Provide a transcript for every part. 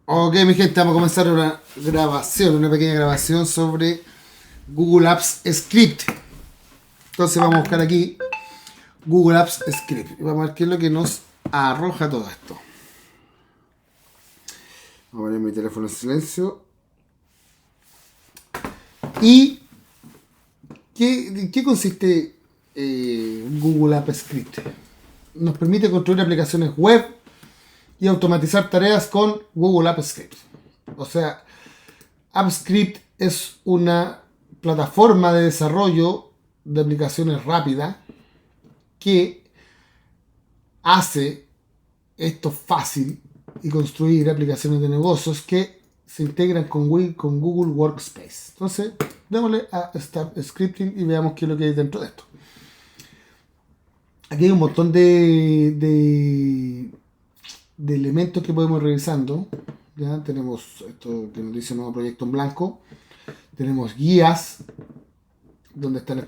Ok, mi gente, vamos a comenzar una pequeña grabación sobre Google Apps Script. Entonces vamos a buscar aquí Google Apps Script y vamos a ver qué es lo que nos arroja todo esto. Vamos a poner mi teléfono en silencio. ¿Y qué consiste Google Apps Script? Nos permite construir aplicaciones web y automatizar tareas con Google Apps Script. O sea, AppScript es una plataforma de desarrollo de aplicaciones rápida que hace esto fácil y construir aplicaciones de negocios que se integran con Google Workspace. Entonces, démosle a Start Scripting y veamos qué es lo que hay dentro de esto. Aquí hay un montón de elementos que podemos ir revisando. ¿Ya? Tenemos esto que nos dice nuevo proyecto en blanco. Tenemos guías, donde están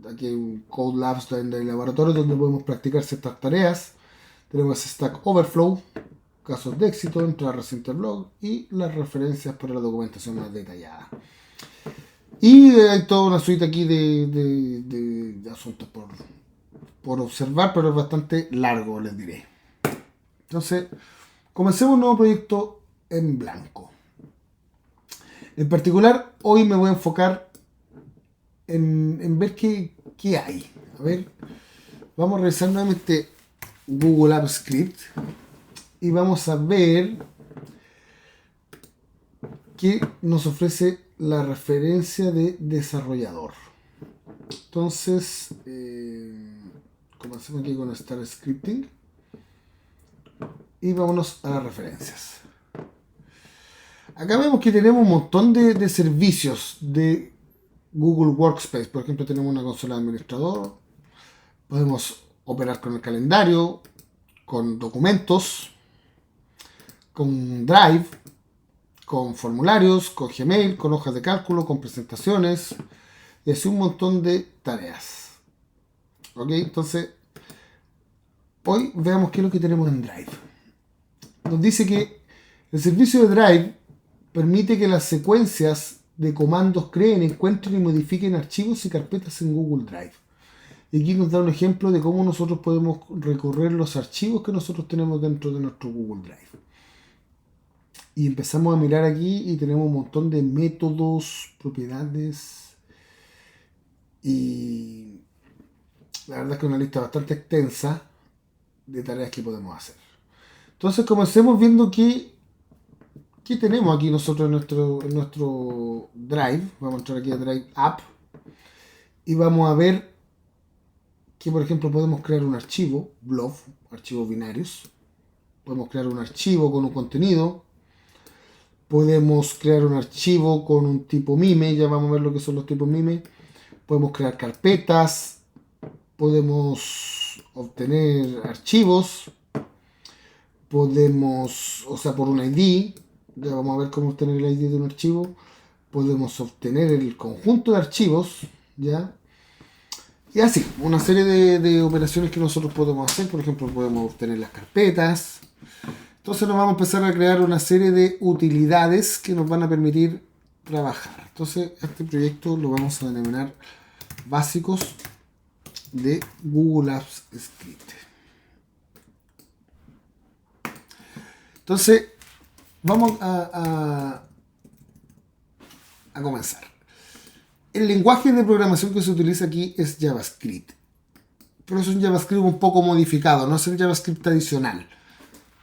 aquí hay un Code Labs en el laboratorio donde podemos practicar ciertas tareas. Tenemos Stack Overflow, casos de éxito, entrada reciente al blog y las referencias para la documentación más detallada. Y hay toda una suite aquí de asuntos por observar, pero es bastante largo, les diré. Entonces, comencemos un nuevo proyecto en blanco. En particular, hoy me voy a enfocar en ver qué hay. A ver, vamos a revisar nuevamente Google Apps Script y vamos a ver qué nos ofrece la referencia de desarrollador. Entonces, comencemos aquí con Start Scripting y vámonos a las referencias. Acá vemos que tenemos un montón de servicios de Google Workspace. Por ejemplo, tenemos una consola de administrador. Podemos operar con el calendario, con documentos, con Drive, con formularios, con Gmail, con hojas de cálculo, con presentaciones y así un montón de tareas. Ok, entonces hoy veamos qué es lo que tenemos en Drive. Nos dice que el servicio de Drive permite que las secuencias de comandos creen, encuentren y modifiquen archivos y carpetas en Google Drive. Y aquí nos da un ejemplo de cómo nosotros podemos recorrer los archivos que nosotros tenemos dentro de nuestro Google Drive. Y empezamos a mirar aquí y tenemos un montón de métodos, propiedades y la verdad es que es una lista bastante extensa de tareas que podemos hacer. Entonces comencemos viendo qué tenemos aquí nosotros en nuestro Drive. Vamos a entrar aquí a Drive App y vamos a ver que por ejemplo podemos crear un archivo, blob, archivos binarios. Podemos crear un archivo con un contenido. Podemos crear un archivo con un tipo MIME, ya vamos a ver lo que son los tipos MIME. Podemos crear carpetas, podemos obtener archivos, podemos, o sea, por un ID, ya vamos a ver cómo obtener el ID de un archivo. Podemos obtener el conjunto de archivos, ¿ya? Y así, una serie de operaciones que nosotros podemos hacer. Por ejemplo, podemos obtener las carpetas. Entonces nos vamos a empezar a crear una serie de utilidades que nos van a permitir trabajar. Entonces este proyecto lo vamos a denominar básicos de Google Apps Script. Entonces vamos a comenzar. El lenguaje de programación que se utiliza aquí es JavaScript. Pero es un JavaScript un poco modificado, no es el JavaScript tradicional.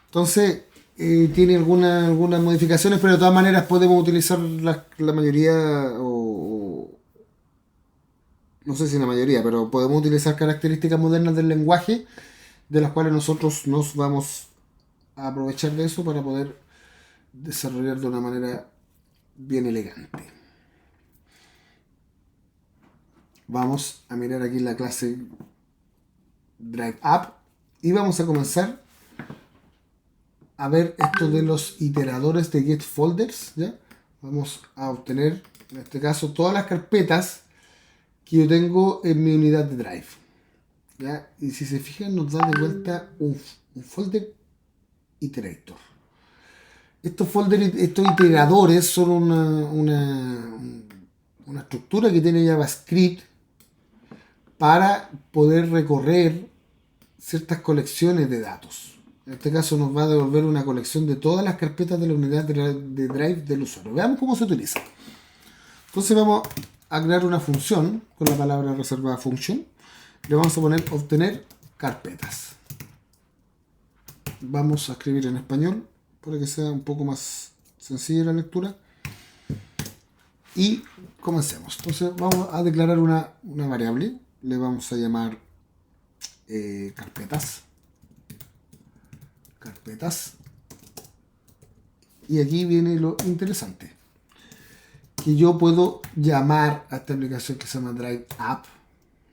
Entonces, tiene algunas modificaciones, pero de todas maneras podemos utilizar la mayoría, o no sé si la mayoría, pero podemos utilizar características modernas del lenguaje, de las cuales nosotros nos vamos a aprovechar de eso para poder desarrollar de una manera bien elegante. Vamos a mirar aquí la clase Drive App y vamos a comenzar a ver esto de los iteradores de get folders, ¿ya? Vamos a obtener, en este caso, todas las carpetas que yo tengo en mi unidad de Drive, ¿ya? Y si se fijan, nos da de vuelta un folder iterator. estos folders, estos iteradores son una estructura que tiene JavaScript para poder recorrer ciertas colecciones de datos. En este caso nos va a devolver una colección de todas las carpetas de la unidad de Drive del usuario. Veamos cómo se utiliza. Entonces vamos a crear una función con la palabra reservada function. Le vamos a poner obtener carpetas. Vamos a escribir en español para que sea un poco más sencilla la lectura. Y comencemos. Entonces vamos a declarar una variable. Le vamos a llamar carpetas. Y aquí viene lo interesante. Que yo puedo llamar a esta aplicación que se llama Drive App.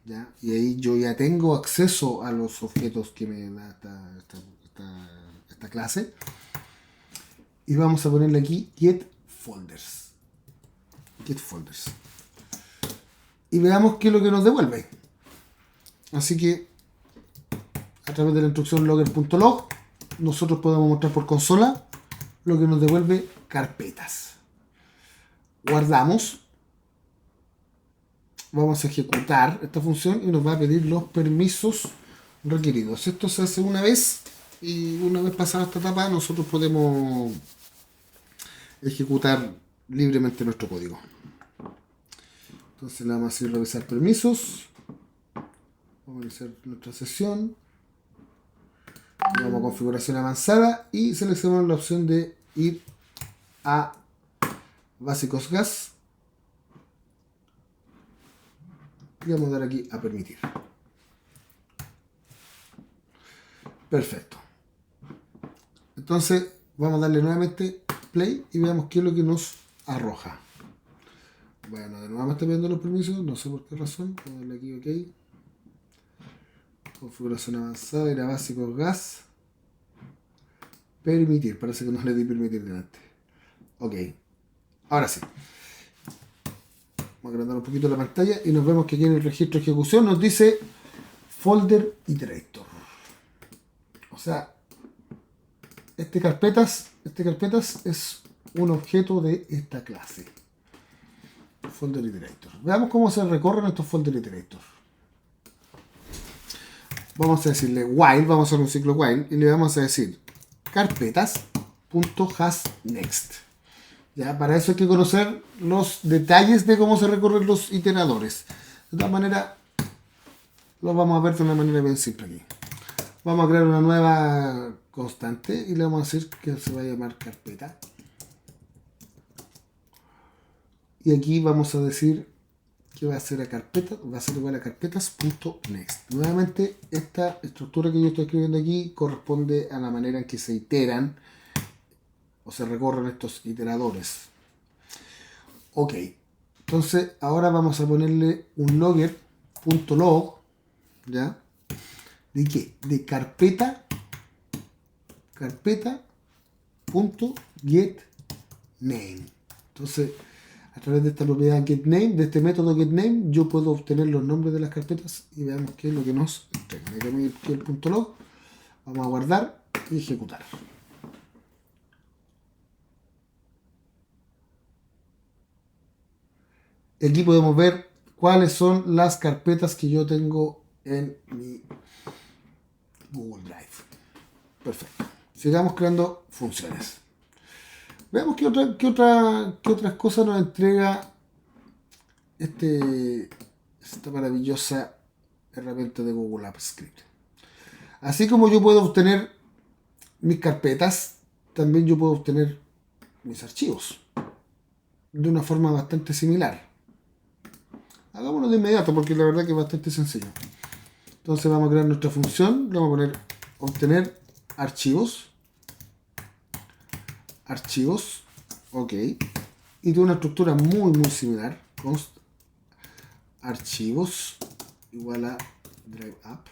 ¿Ya? Y ahí yo ya tengo acceso a los objetos que me da esta clase. Y vamos a ponerle aquí Get Folders. Y veamos qué es lo que nos devuelve. Así que a través de la instrucción logger.log nosotros podemos mostrar por consola lo que nos devuelve carpetas. Guardamos. Vamos a ejecutar esta función y nos va a pedir los permisos requeridos. Esto se hace una vez y una vez pasada esta etapa nosotros podemos ejecutar libremente nuestro código. Entonces le vamos a decir revisar permisos. Vamos a iniciar nuestra sesión. Vamos a configuración avanzada y seleccionamos la opción de ir a básicos gas. Y vamos a dar aquí a permitir. Perfecto. Entonces vamos a darle nuevamente play y veamos qué es lo que nos arroja. Bueno, de nuevo me está pidiendo los permisos, no sé por qué razón. Vamos a darle aquí OK. Configuración avanzada, ir a básicos gas. Permitir, parece que no le di permitir delante. Ok, ahora sí. Vamos a agrandar un poquito la pantalla y nos vemos que aquí en el registro de ejecución nos dice folder iterator. O sea, este carpetas es un objeto de esta clase. Folder iterator. Veamos cómo se recorren estos folder iterator. Vamos a decirle while, vamos a hacer un ciclo while y le vamos a decir carpetas.hasNext. Ya, para eso hay que conocer los detalles de cómo se recorren los iteradores. De todas maneras, lo vamos a ver de una manera bien simple aquí. Vamos a crear una nueva constante y le vamos a decir que se va a llamar carpeta. Y aquí vamos a decir que va a ser a carpeta, va a ser igual a carpetas.next. Nuevamente, esta estructura que yo estoy escribiendo aquí corresponde a la manera en que se iteran o se recorren estos iteradores. Ok, entonces ahora vamos a ponerle un logger.log, ¿ya? ¿De qué? De carpeta.getName. Entonces, a través de esta propiedad getName, de este método getName, yo puedo obtener los nombres de las carpetas y veamos qué es lo que nos entrega. Aquí el punto log, vamos a guardar y ejecutar. Aquí podemos ver cuáles son las carpetas que yo tengo en mi Google Drive. Perfecto. Sigamos creando funciones. Veamos qué otras cosas nos entrega esta maravillosa herramienta de Google Apps Script. Así como yo puedo obtener mis carpetas, también yo puedo obtener mis archivos de una forma bastante similar. Hagámoslo de inmediato porque la verdad que es bastante sencillo. Entonces vamos a crear nuestra función, le vamos a poner obtener archivos, ok, y tiene una estructura muy similar, const archivos igual a drive app,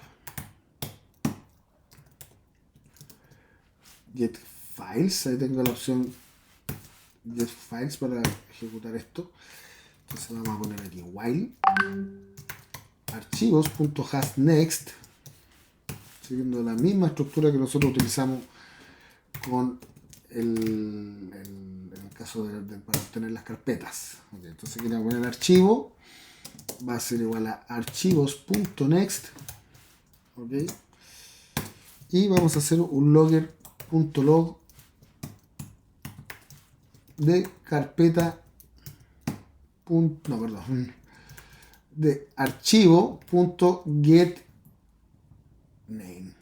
get files, ahí tengo la opción get files para ejecutar esto. Entonces vamos a poner aquí while archivos.hasNext, siguiendo la misma estructura que nosotros utilizamos con el caso para obtener las carpetas. Okay, entonces aquí le voy a poner archivo, va a ser igual a archivos.next, okay, y vamos a hacer un logger.log de carpeta, no, perdón, de archivo.getName.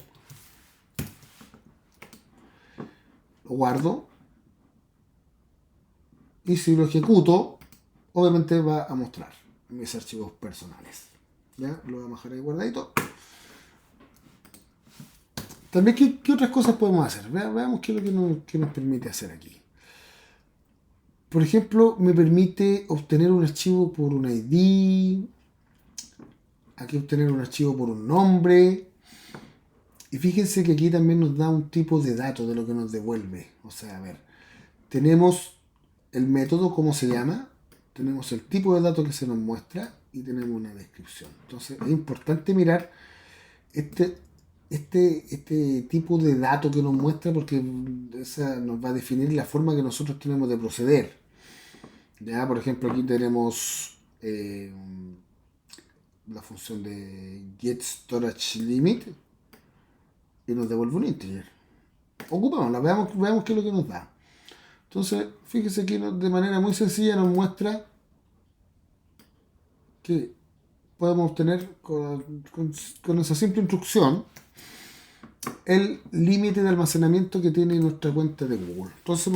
Lo guardo y si lo ejecuto, obviamente va a mostrar mis archivos personales. Ya lo voy a dejar ahí guardadito. También, ¿qué otras cosas podemos hacer? Veamos qué es lo que nos permite hacer aquí. Por ejemplo, me permite obtener un archivo por un ID, aquí obtener un archivo por un nombre. Y fíjense que aquí también nos da un tipo de dato de lo que nos devuelve. O sea, a ver, tenemos el método, cómo se llama, tenemos el tipo de dato que se nos muestra y tenemos una descripción. Entonces es importante mirar este tipo de dato que nos muestra porque esa nos va a definir la forma que nosotros tenemos de proceder. Ya, por ejemplo, aquí tenemos la función de getStorageLimit y nos devuelve un integer. Ocupémosla, veamos qué es lo que nos da. Entonces, fíjese que de manera muy sencilla nos muestra que podemos obtener con esa simple instrucción el límite de almacenamiento que tiene nuestra cuenta de Google. Entonces,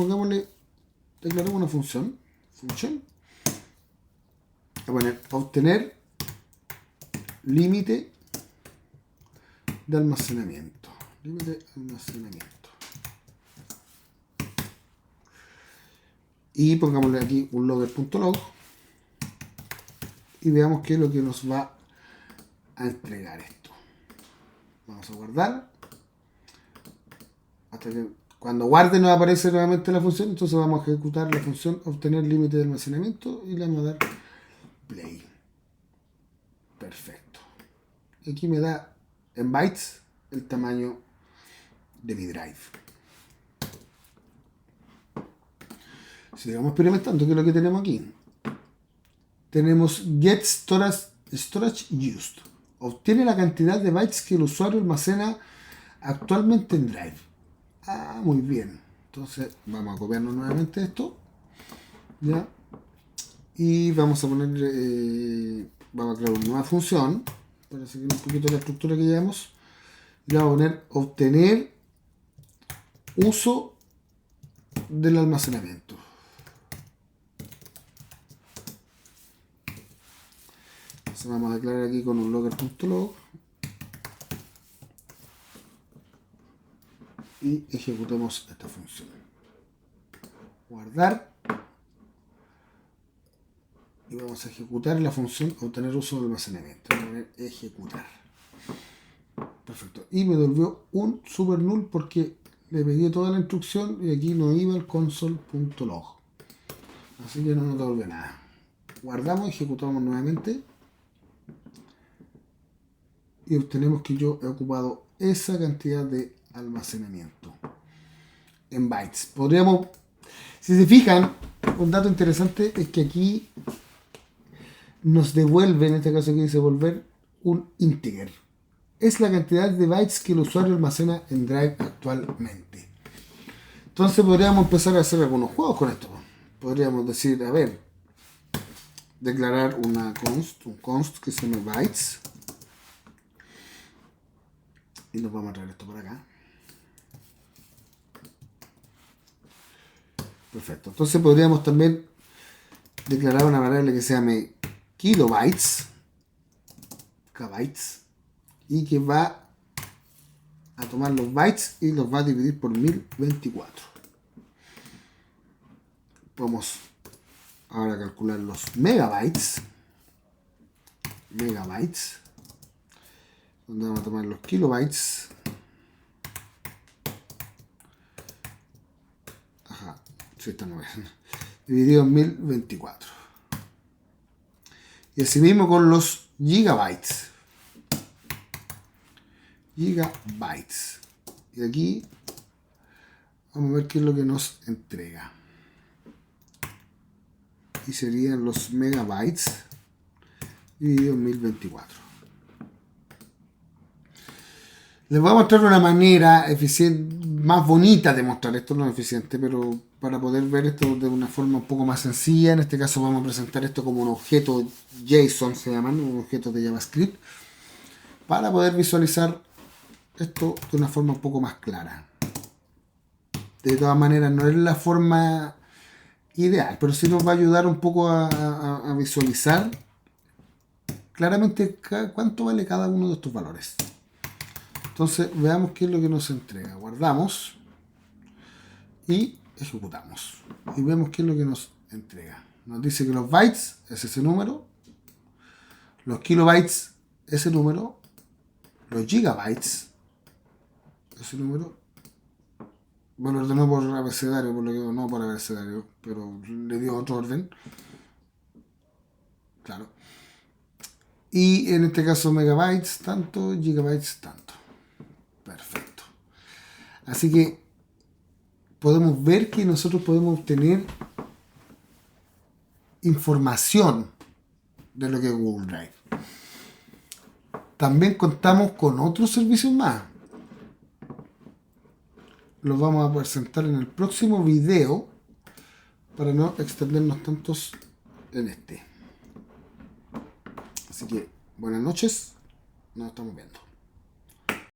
declaremos una función, a poner obtener límite de almacenamiento. Y pongámosle aquí un logger.log y veamos qué es lo que nos va a entregar esto. Vamos a guardar hasta que cuando guarde nos aparece nuevamente la función. Entonces vamos a ejecutar la función obtener límite de almacenamiento y le vamos a dar play. Perfecto. Aquí me da en bytes el tamaño de mi drive. Sigamos experimentando. ¿Qué es lo que tenemos aquí? Tenemos get storage used. Obtiene la cantidad de bytes que el usuario almacena actualmente en Drive. Ah, muy bien. Entonces vamos a copiarnos nuevamente esto. ¿Ya? Y vamos a poner, vamos a crear una nueva función para seguir un poquito la estructura que llevamos. Le vamos a poner obtener uso del almacenamiento. Entonces vamos a declarar aquí con un logger.log y ejecutemos esta función. Guardar y vamos a ejecutar la función obtener uso del almacenamiento. Vamos a poner ejecutar. Perfecto. Y me devolvió un super null porque le pedí toda la instrucción y aquí no iba el console.log. Así que no nos devuelve nada. Guardamos, ejecutamos nuevamente y obtenemos que yo he ocupado esa cantidad de almacenamiento en bytes. Podríamos, si se fijan, un dato interesante es que aquí nos devuelve, en este caso aquí dice volver, un integer. Es la cantidad de bytes que el usuario almacena en Drive actualmente. Entonces podríamos empezar a hacer algunos juegos con esto. Podríamos decir, a ver, declarar un const que se llame bytes. Y nos vamos a traer esto para acá. Perfecto. Entonces podríamos también declarar una variable que se llame kilobytes, kbytes, y que va a tomar los bytes y los va a dividir por 1024. Podemos ahora calcular los megabytes, donde vamos a tomar los kilobytes, sí, está muy bien, dividido en 1024. Y así mismo con los gigabytes. Y aquí vamos a ver qué es lo que nos entrega. y serían los megabytes dividido en 1024. Les voy a mostrar una manera eficiente, más bonita de mostrar esto, no eficiente, pero para poder ver esto de una forma un poco más sencilla. En este caso vamos a presentar esto como un objeto JSON, se llaman, un objeto de JavaScript, para poder visualizar esto de una forma un poco más clara. De todas maneras, no es la forma ideal, pero sí nos va a ayudar un poco a visualizar claramente cuánto vale cada uno de estos valores. Entonces veamos qué es lo que nos entrega. Guardamos y ejecutamos. Y vemos qué es lo que nos entrega. Nos dice que los bytes es ese número, los kilobytes ese número, los gigabytes ese número. Bueno, ordenó por abecedario, por lo que no por abecedario, pero le dio otro orden. Claro. Y en este caso megabytes tanto, gigabytes tanto. Perfecto. Así que podemos ver que nosotros podemos obtener información de lo que es Google Drive. También contamos con otros servicios más. Los vamos a presentar en el próximo video para no extendernos tantos en este. Así que buenas noches, nos estamos viendo.